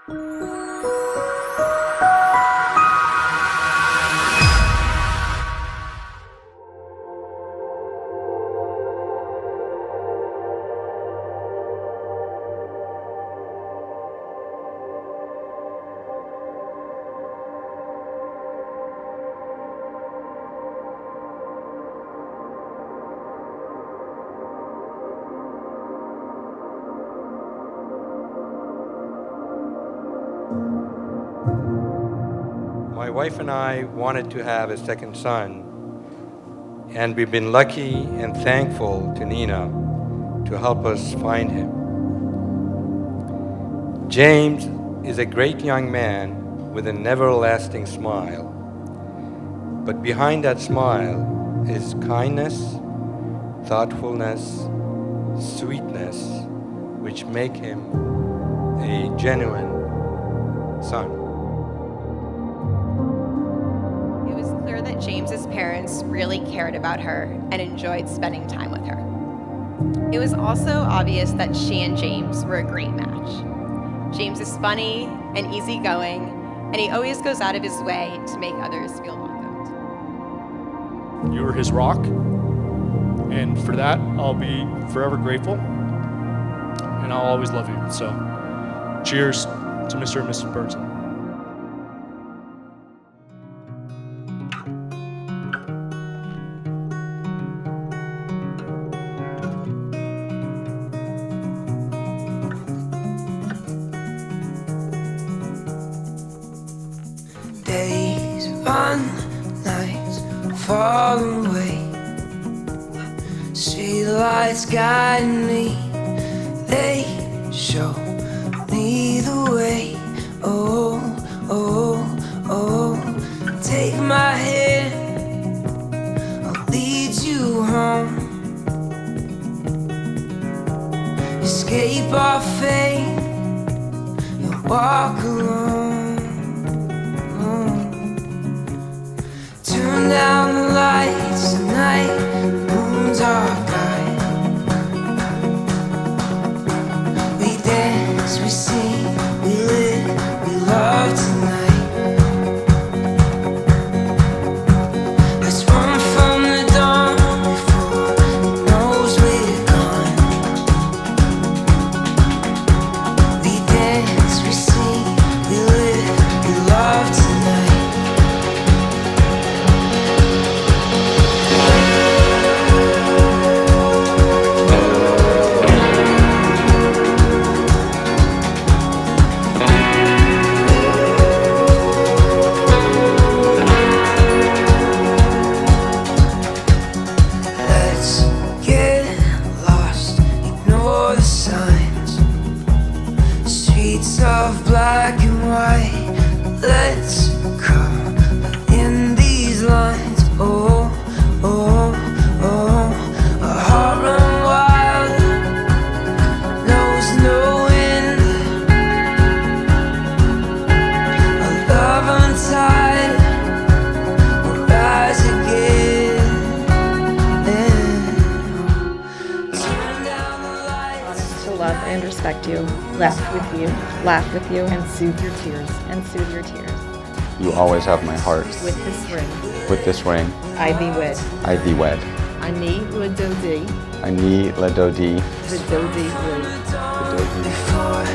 My wife and I wanted to have a second son, and we've been lucky and thankful to Nina to help us find him. James is a great young man with an everlasting smile, but behind that smile is kindness, thoughtfulness, sweetness, which make him a genuine son. That James's parents really cared about her and enjoyed spending time with her. It was also obvious that she and James were a great match. James is funny and easygoing, and he always goes out of his way to make others feel welcomed. You were his rock, and for that, I'll be forever grateful, and I'll always love you. So, cheers to Mr. and Mrs. Burton. Days run, nights fall away. Street lights guide me, they show me the way. Oh, oh, oh, take my hand, I'll lead you home. Escape our fate and walk alone. Turn down the lights tonight, moon's our guide. We dance, we sing, we live, we love tonight. Let's run from the dawn before it knows we're gone. We dance, we sing, we live, we love tonight. Of black and white, let's come in these lines. Oh, oh, oh, a heart run wild, knows no end. A love untied will rise again. Turn down the lights. To love and respect you, laugh with you, and soothe your tears. You always have my heart. With this ring, I thee wed. Ani ledodi. Ani ledodi. Vidodi. Before